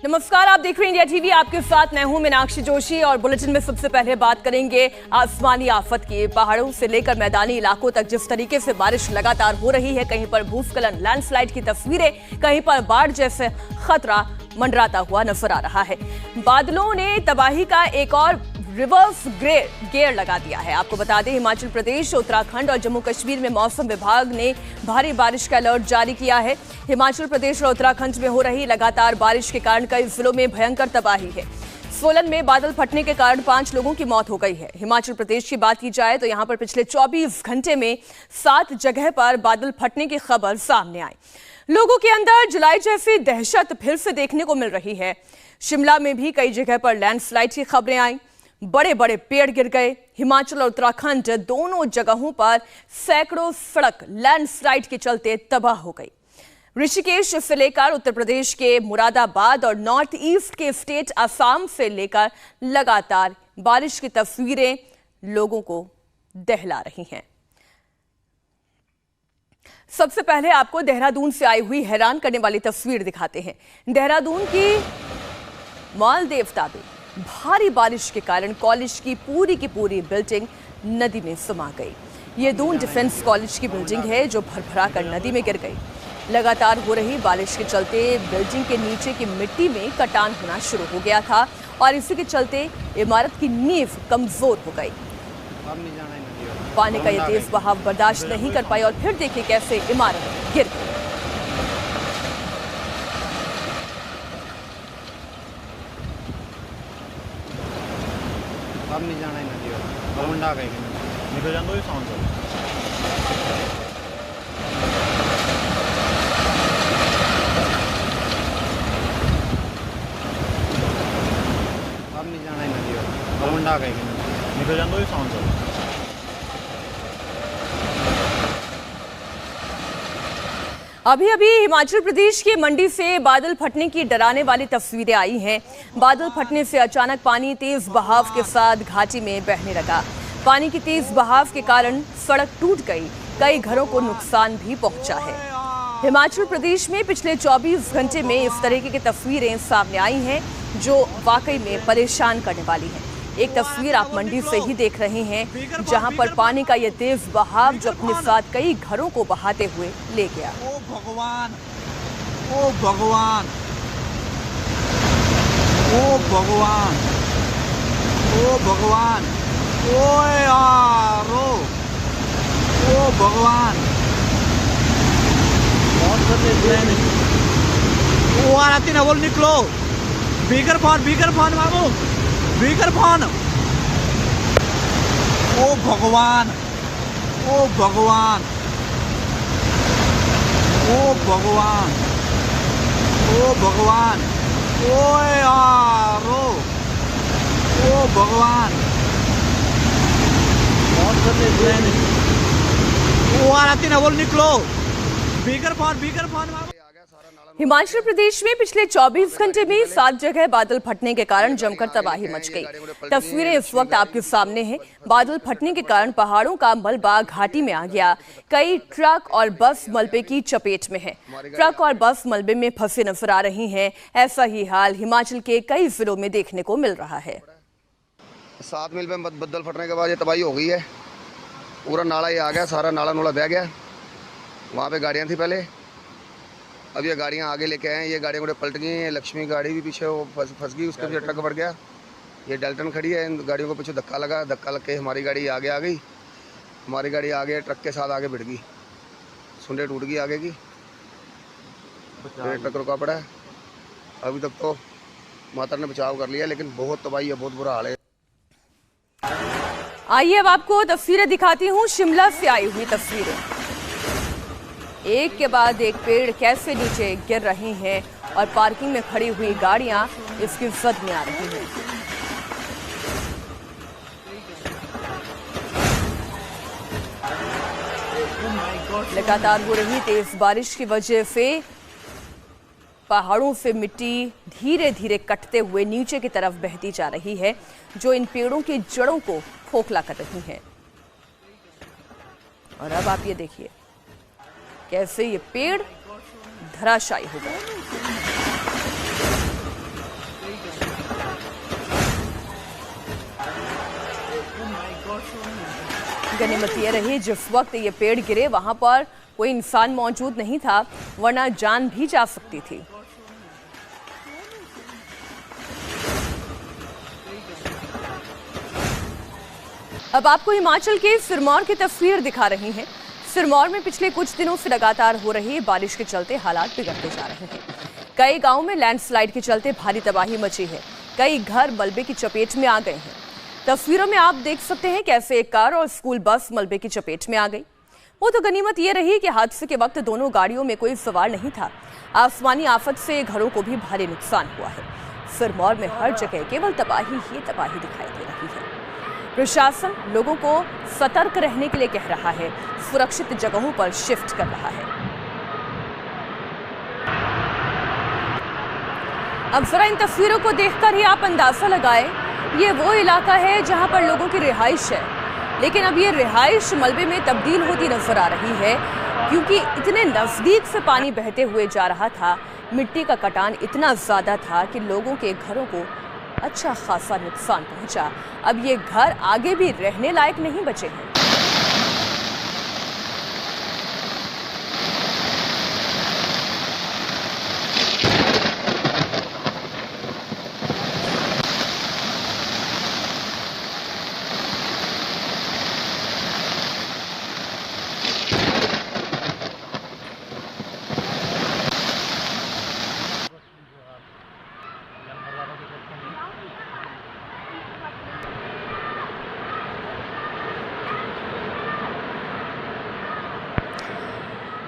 नमस्कार, आप देख रहे हैं इंडिया टीवी। आपके साथ मैं हूं मीनाक्षी जोशी और बुलेटिन में सबसे पहले बात करेंगे आसमानी आफत की। पहाड़ों से लेकर मैदानी इलाकों तक जिस तरीके से बारिश लगातार हो रही है, कहीं पर भूस्खलन, लैंडस्लाइड की तस्वीरें, कहीं पर बाढ़ जैसे खतरा मंडराता हुआ नजर आ रहा है। बादलों ने तबाही का एक और रिवर्स गियर लगा दिया है। आपको बता दें, हिमाचल प्रदेश, उत्तराखंड और जम्मू कश्मीर में मौसम विभाग ने भारी बारिश का अलर्ट जारी किया है। हिमाचल प्रदेश और उत्तराखंड में हो रही लगातार बारिश के कारण कई जिलों में भयंकर तबाही है। सोलन में बादल फटने के कारण 5 लोगों की मौत हो गई है। हिमाचल प्रदेश की बात की जाए तो यहां पर पिछले 24 घंटे में 7 जगह पर बादल फटने की खबर सामने आई। लोगों के अंदर जुलाई जैसी दहशत फिर से देखने को मिल रही है। शिमला में भी कई जगह पर लैंडस्लाइड की खबरें आई, बड़े बड़े पेड़ गिर गए। हिमाचल और उत्तराखंड दोनों जगहों पर सैकड़ों सड़क लैंडस्लाइड के चलते तबाह हो गई। ऋषिकेश से लेकर उत्तर प्रदेश के मुरादाबाद और नॉर्थ ईस्ट के स्टेट असम से लेकर लगातार बारिश की तस्वीरें लोगों को दहला रही हैं। सबसे पहले आपको देहरादून से आई हुई हैरान करने वाली तस्वीर दिखाते हैं। देहरादून की मालदेव ताबे भारी बारिश के कारण कॉलेज की पूरी बिल्डिंग नदी में समा गई। ये दून डिफेंस कॉलेज की बिल्डिंग है जो भरभरा कर नदी में गिर गई। लगातार हो रही बारिश के चलते बिल्डिंग के नीचे की मिट्टी में कटान होना शुरू हो गया था और इसी के चलते इमारत की नींव कमजोर हो गई। पानी का ये तेज बहाव बर्दाश्त नहीं कर पाई और फिर देखिए कैसे इमारत गिर गई। अब नहीं जाना है नदी और मुंडा गए निकल जान दो ये साउंड अब नहीं जाना है नदी और मुंडा गए निकल जान दो ये साउंड। अभी हिमाचल प्रदेश के मंडी से बादल फटने की डराने वाली तस्वीरें आई हैं। बादल फटने से अचानक पानी तेज बहाव के साथ घाटी में बहने लगा। पानी की तेज बहाव के कारण सड़क टूट गई, कई घरों को नुकसान भी पहुंचा है। हिमाचल प्रदेश में पिछले 24 घंटे में इस तरीके की तस्वीरें सामने आई हैं जो वाकई में परेशान करने वाली हैं। एक तस्वीर आप मंडी से ही देख रहे हैं जहां पर पानी का ये तेज बहाव जो अपने साथ कई घरों को बहाते हुए ले गया। ओ भगवान, ओ भगवान, ओ भगवान, ओ भगवान, ओ यार, ओ भगवान, ओ आती ना बोल निकलो। बीकर फोन मामू, बीकर फोन। ओ भगवान, ओ भगवान, ओ भगवान, ओ भगवान, ओ यार, ओ भगवान, ओ आती ना बोल निकलो। Beaker phone. हिमाचल प्रदेश में पिछले 24 घंटे में 7 जगह बादल फटने के कारण जमकर तबाही मच गई। तस्वीरें इस वक्त आपके सामने हैं। बादल फटने के कारण पहाड़ों का मलबा घाटी में आ गया। कई ट्रक और बस मलबे की चपेट में है। ट्रक और बस मलबे में फंसे नजर आ रही हैं। ऐसा ही हाल हिमाचल के कई जिलों में देखने को मिल रहा है। 7 मील में बदल फटने के बाद ये तबाही हो गई है। पूरा नाला ये आ गया, सारा नाला नूला बह गया। वहाँ पे गाड़ियाँ थी पहले, अब ये गाड़ियाँ आगे लेके आए हैं। ये गाड़ियाँ पलट गई हैं। लक्ष्मी गाड़ी भी पीछे वो फंस गई, उसके पीछे ट्रक बढ़ गया। ये डेल्टन खड़ी है, इन गाड़ियों को पीछे धक्का लगा के हमारी गाड़ी आगे आ गई। हमारी गाड़ी आगे ट्रक के साथ आगे भिड़ गई, सुंडे टूट गई आगे की, ट्रक रुका पड़ा है। अभी तक तो माता ने बचाव कर लिया, लेकिन बहुत तबाही है, बहुत बुरा हाल है। आइए अब आपको तस्वीरें दिखाती हूँ, शिमला से आई हुई तस्वीरें। एक के बाद एक पेड़ कैसे नीचे गिर रहे हैं और पार्किंग में खड़ी हुई गाड़ियां इसकी जद में आ रही हैं। लगातार हो रही तेज बारिश की वजह से पहाड़ों से मिट्टी धीरे धीरे कटते हुए नीचे की तरफ बहती जा रही है, जो इन पेड़ों की जड़ों को खोखला कर रही है। और अब आप ये देखिए कैसे ये पेड़ धराशायी हो गए। गनीमत ये रही जिस वक्त ये पेड़ गिरे वहां पर कोई इंसान मौजूद नहीं था, वरना जान भी जा सकती थी। अब आपको हिमाचल के सिरमौर की तस्वीर दिखा रही हैं। सिरमौर में पिछले कुछ दिनों से लगातार हो रही बारिश के चलते हालात बिगड़ते जा रहे हैं। कई गांवों में लैंडस्लाइड के चलते भारी तबाही मची है। कई घर मलबे की चपेट में आ गए हैं। तस्वीरों में आप देख सकते हैं कैसे एक कार और स्कूल बस मलबे की चपेट में आ गई। वो तो गनीमत ये रही कि हादसे के वक्त दोनों गाड़ियों में कोई सवार नहीं था। आसमानी आफत से घरों को भी भारी नुकसान हुआ है। सिरमौर में हर जगह केवल तबाही ही तबाही दिखाई दे रही है। प्रशासन लोगों को सतर्क रहने के लिए कह रहा है, सुरक्षित जगहों पर शिफ्ट कर रहा है। अब जरा इन तस्वीरों को देखकर ही आप अंदाजा लगाएं, ये वो इलाका है जहां पर लोगों की रिहाइश है, लेकिन अब ये रिहाइश मलबे में तब्दील होती नजर आ रही है, क्योंकि इतने नजदीक से पानी बहते हुए जा रहा था। मिट्टी का कटान इतना ज्यादा था कि लोगों के घरों को अच्छा खासा नुकसान पहुंचा। अब ये घर आगे भी रहने लायक नहीं बचे हैं।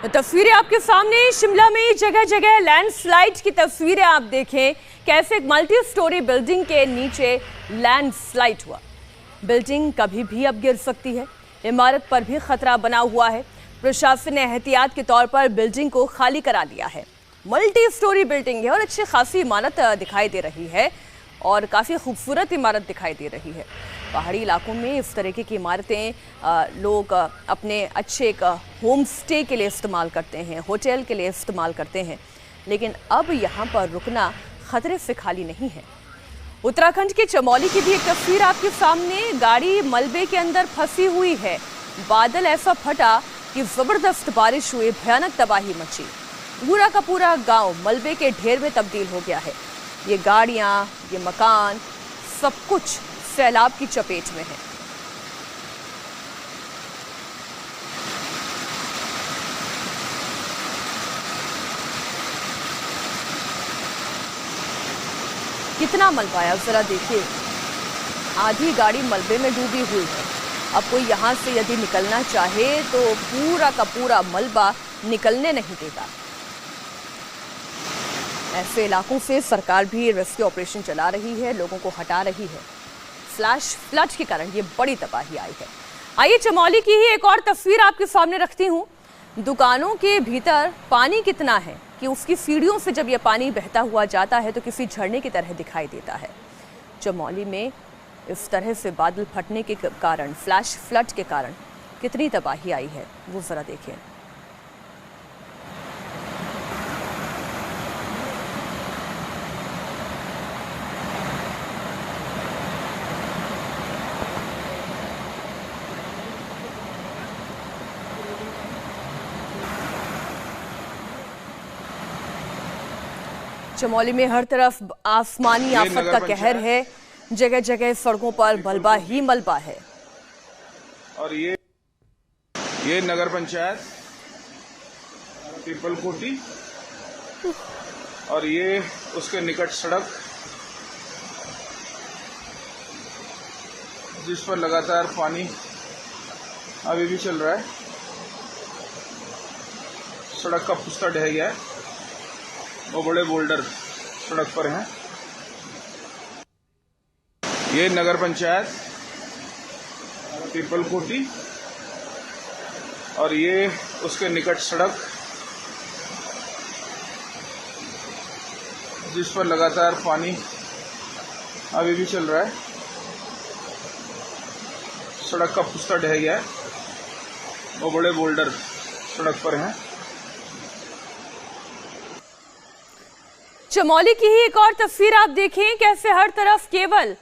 तस्वीरें आपके सामने शिमला में जगह जगह लैंडस्लाइड की तस्वीरें आप देखें, कैसे एक मल्टी स्टोरी बिल्डिंग के नीचे लैंडस्लाइड हुआ। बिल्डिंग कभी भी अब गिर सकती है। इमारत पर भी खतरा बना हुआ है। प्रशासन ने एहतियात के तौर पर बिल्डिंग को खाली करा दिया है। मल्टी स्टोरी बिल्डिंग है और अच्छी खासी इमारत दिखाई दे रही है और काफ़ी खूबसूरत इमारत दिखाई दे रही है। पहाड़ी इलाकों में इस तरीके की इमारतें लोग अपने अच्छे एक होम स्टे के लिए इस्तेमाल करते हैं, होटल के लिए इस्तेमाल करते हैं, लेकिन अब यहाँ पर रुकना खतरे से खाली नहीं है। उत्तराखंड के चमोली की भी एक तस्वीर आपके सामने। गाड़ी मलबे के अंदर फंसी हुई है। बादल ऐसा फटा कि जबरदस्त बारिश हुई, भयानक तबाही मची। पूरा का पूरा गांव मलबे के ढेर में तब्दील हो गया है। ये गाड़ियां, ये मकान, सब कुछ सैलाब की चपेट में है। कितना मलबा है जरा देखिए। आधी गाड़ी मलबे में डूबी हुई है। अब कोई यहां से यदि निकलना चाहे तो पूरा का पूरा मलबा निकलने नहीं देगा। ऐसे इलाकों से सरकार भी रेस्क्यू ऑपरेशन चला रही है, लोगों को हटा रही है। फ्लैश फ्लड के कारण ये बड़ी तबाही आई है। आइए चमोली की ही एक और तस्वीर आपके सामने रखती हूँ। दुकानों के भीतर पानी कितना है कि उसकी सीढ़ियों से जब ये पानी बहता हुआ जाता है तो किसी झरने की तरह दिखाई देता है। चमोली में इस तरह से बादल फटने के कारण, फ्लैश फ्लड के कारण कितनी तबाही आई है वो जरा देखिए। चमोली में हर तरफ आसमानी आफत का कहर है। जगह जगह सड़कों पर मलबा ही मलबा है। और ये नगर पंचायत पीपल कोटी और ये उसके निकट सड़क जिस पर लगातार पानी अभी भी चल रहा है। सड़क का पुस्ता ढह गया है। वो बड़े बोल्डर सड़क पर हैं। ये नगर पंचायत पीपल कोटी और ये उसके निकट सड़क जिस पर लगातार पानी अभी भी चल रहा है। सड़क का पुस्ता ढह गया है। वो बड़े बोल्डर सड़क पर हैं। चमोली की ही एक और तस्वीर आप देखें, कैसे हर तरफ केवल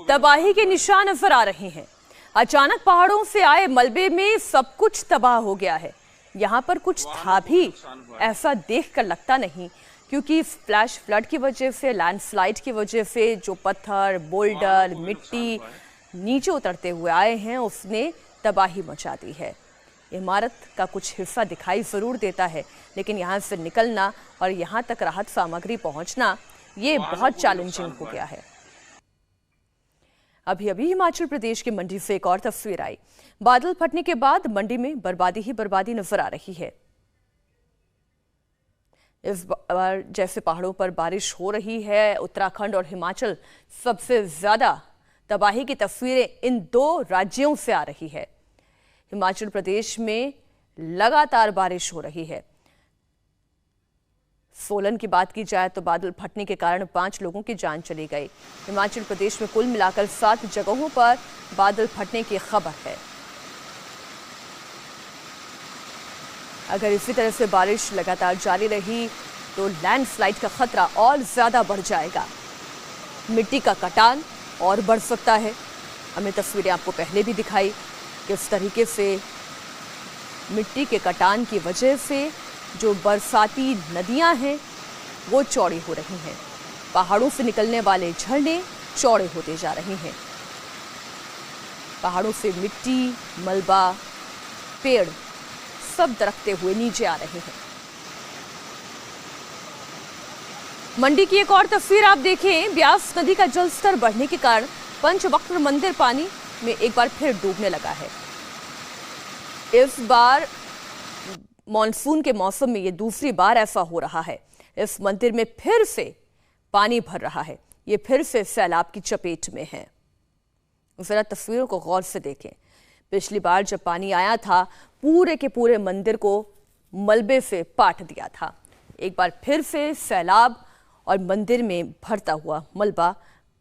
तबाही के निशान नजर आ रहे हैं। अचानक पहाड़ों से आए मलबे में सब कुछ तबाह हो गया है। यहाँ पर कुछ था भी ऐसा देखकर लगता नहीं, क्योंकि फ्लैश फ्लड की वजह से, लैंडस्लाइड की वजह से जो पत्थर, बोल्डर, मिट्टी नीचे उतरते हुए आए हैं उसने तबाही मचा दी है। इमारत का कुछ हिस्सा दिखाई जरूर देता है, लेकिन यहाँ से निकलना और यहाँ तक राहत सामग्री पहुँचना ये बहुत चैलेंजिंग हो गया है। अभी अभी हिमाचल प्रदेश की मंडी से एक और तस्वीर आई। बादल फटने के बाद मंडी में बर्बादी ही बर्बादी नजर आ रही है। इस बार जैसे पहाड़ों पर बारिश हो रही है, उत्तराखंड और हिमाचल सबसे ज्यादा तबाही की तस्वीरें इन दो राज्यों से आ रही है। हिमाचल प्रदेश में लगातार बारिश हो रही है। सोलन की बात की जाए तो बादल फटने के कारण 5 लोगों की जान चली गई। हिमाचल प्रदेश में कुल मिलाकर 7 जगहों पर बादल फटने की खबर है। अगर इसी तरह से बारिश लगातार जारी रही तो लैंडस्लाइड का खतरा और ज्यादा बढ़ जाएगा। मिट्टी का कटान और बढ़ सकता है। हमने तस्वीरें आपको पहले भी दिखाई, किस तरीके से मिट्टी के कटान की वजह से जो बरसाती नदियां हैं वो चौड़ी हो रही हैं। पहाड़ों से निकलने वाले झरने चौड़े होते जा रहे हैं। पहाड़ों से मिट्टी, मलबा, पेड़ सब दरकते हुए नीचे आ रहे हैं। मंडी की एक और तस्वीर आप देखें। ब्यास नदी का जलस्तर बढ़ने के कारण पंचवक्र मंदिर पानी में एक बार फिर डूबने लगा है। इस बार मॉनसून के मौसम में ये दूसरी बार ऐसा हो रहा है। इस मंदिर में फिर से पानी भर रहा है। ये फिर से सैलाब की चपेट में है। जरा तस्वीरों को गौर से देखें। पिछली बार जब पानी आया था पूरे के पूरे मंदिर को मलबे से पाट दिया था। एक बार फिर से सैलाब और मंदिर में भरता हुआ मलबा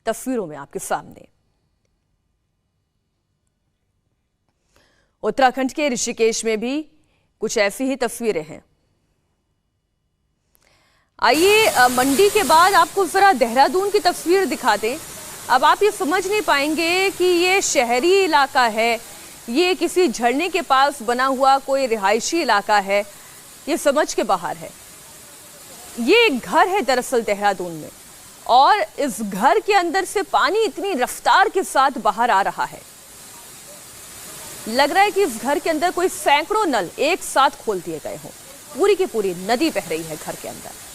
तस्वीरों में आपके सामने। उत्तराखंड के ऋषिकेश में भी कुछ ऐसी ही तस्वीरें हैं। आइए मंडी के बाद आपको जरा देहरादून की तस्वीर दिखा दें। अब आप ये समझ नहीं पाएंगे कि ये शहरी इलाका है, ये किसी झरने के पास बना हुआ कोई रिहायशी इलाका है, ये समझ के बाहर है। ये एक घर है दरअसल देहरादून में, और इस घर के अंदर से पानी इतनी रफ्तार के साथ बाहर आ रहा है, लग रहा है कि इस घर के अंदर कोई सैकड़ों नल एक साथ खोल दिए गए हों। पूरी की पूरी नदी बह रही है घर के अंदर।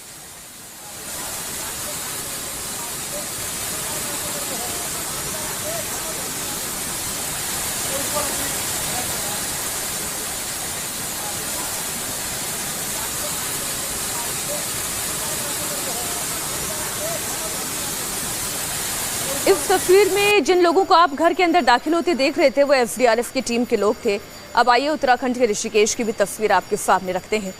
इस तस्वीर में जिन लोगों को आप घर के अंदर दाखिल होते देख रहे थे वो एसडीआरएफ की टीम के लोग थे। अब आइए उत्तराखंड के ऋषिकेश की भी तस्वीर आपके सामने रखते हैं।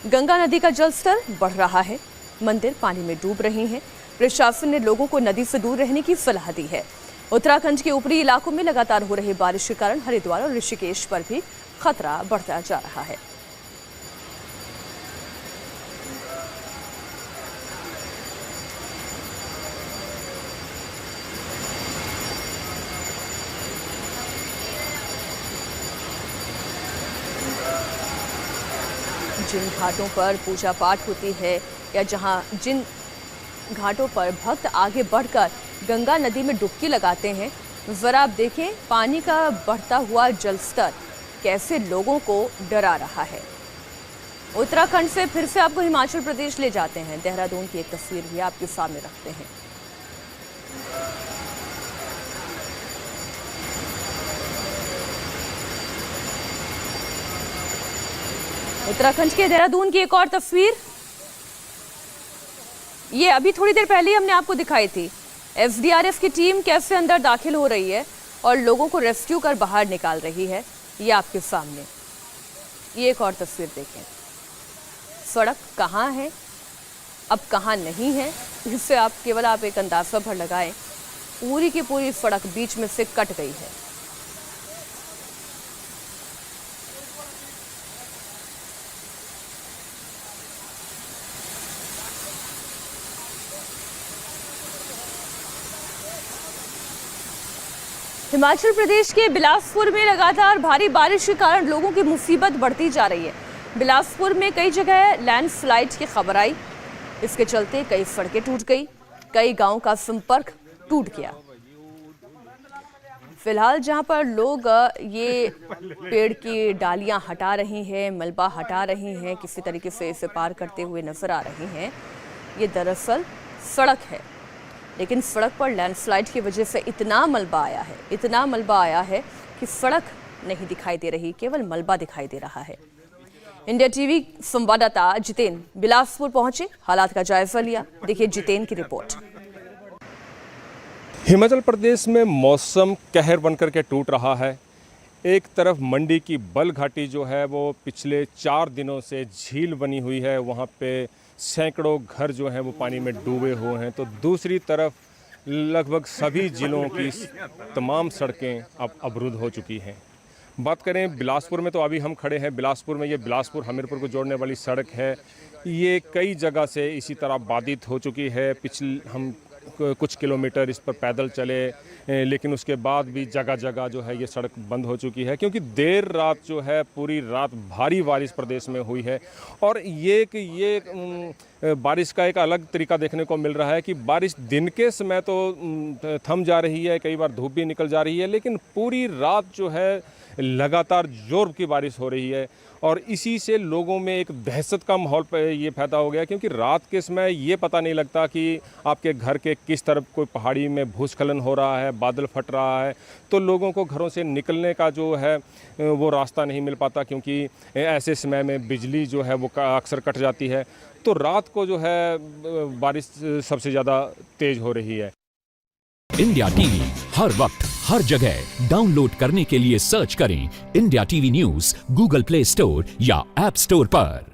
गंगा नदी का जलस्तर बढ़ रहा है, मंदिर पानी में डूब रहे हैं। प्रशासन ने लोगों को नदी से दूर रहने की सलाह दी है। उत्तराखंड के ऊपरी इलाकों में लगातार हो रही बारिश के कारण हरिद्वार और ऋषिकेश पर भी खतरा बढ़ता जा रहा है। जिन घाटों पर पूजा पाठ होती है या जिन घाटों पर भक्त आगे बढ़कर गंगा नदी में डुबकी लगाते हैं, जरा आप देखें पानी का बढ़ता हुआ जलस्तर कैसे लोगों को डरा रहा है। उत्तराखंड से फिर से आपको हिमाचल प्रदेश ले जाते हैं। देहरादून की एक तस्वीर भी आपके सामने रखते हैं। उत्तराखंड के देहरादून की एक और तस्वीर, ये अभी थोड़ी देर पहले हमने आपको दिखाई थी। एसडीआरएफ की टीम कैसे अंदर दाखिल हो रही है और लोगों को रेस्क्यू कर बाहर निकाल रही है, ये आपके सामने। ये एक और तस्वीर देखें। सड़क कहाँ है, अब कहाँ नहीं है, इससे आप केवल एक अंदाजा भर लगाएं। पूरी की पूरी सड़क बीच में से कट गई है। हिमाचल प्रदेश के बिलासपुर में लगातार भारी बारिश के कारण लोगों की मुसीबत बढ़ती जा रही है। बिलासपुर में कई जगह लैंडस्लाइड की खबर आई। इसके चलते कई सड़कें टूट गई, कई गांव का संपर्क टूट गया। फिलहाल जहां पर लोग ये पेड़ की डालियां हटा रहे हैं, मलबा हटा रहे हैं, किसी तरीके से इसे पार करते हुए नजर आ रहे हैं, ये दरअसल सड़क है। लेकिन सड़क पर लैंडस्लाइड की वजह से इतना मलबा आया है कि सड़क नहीं दिखाई दे रही, केवल मलबा दिखाई दे रहा है। इंडिया टीवी संवाददाता जितेन बिलासपुर पहुंचे, हालात का जायजा लिया। देखिए जितेन की रिपोर्ट। हिमाचल प्रदेश में मौसम कहर बनकर के टूट रहा है। एक तरफ मंडी की बल घाटी जो है वो पिछले 4 दिनों से झील बनी हुई है, वहाँ पे सैकड़ों घर जो हैं वो पानी में डूबे हुए हैं, तो दूसरी तरफ लगभग सभी ज़िलों की तमाम सड़कें अब अवरुद्ध हो चुकी हैं। बात करें बिलासपुर में, तो अभी हम खड़े हैं बिलासपुर में। ये बिलासपुर हमीरपुर को जोड़ने वाली सड़क है, ये कई जगह से इसी तरह बाधित हो चुकी है। हम कुछ किलोमीटर इस पर पैदल चले, लेकिन उसके बाद भी जगह जगह जो है ये सड़क बंद हो चुकी है, क्योंकि देर रात जो है पूरी रात भारी बारिश प्रदेश में हुई है। और ये बारिश का एक अलग तरीका देखने को मिल रहा है कि बारिश दिन के समय तो थम जा रही है, कई बार धूप भी निकल जा रही है, लेकिन पूरी रात जो है लगातार जोर की बारिश हो रही है। और इसी से लोगों में एक दहशत का माहौल ये पैदा हो गया, क्योंकि रात के समय ये पता नहीं लगता कि आपके घर के किस तरफ कोई पहाड़ी में भूस्खलन हो रहा है, बादल फट रहा है, तो लोगों को घरों से निकलने का जो है वो रास्ता नहीं मिल पाता, क्योंकि ऐसे समय में बिजली जो है वो अक्सर कट जाती है। तो रात को जो है बारिश सबसे ज़्यादा तेज़ हो रही है। इंडिया टीवी हर वक्त हर जगह डाउनलोड करने के लिए सर्च करें India TV news Google play store या ऐप स्टोर पर।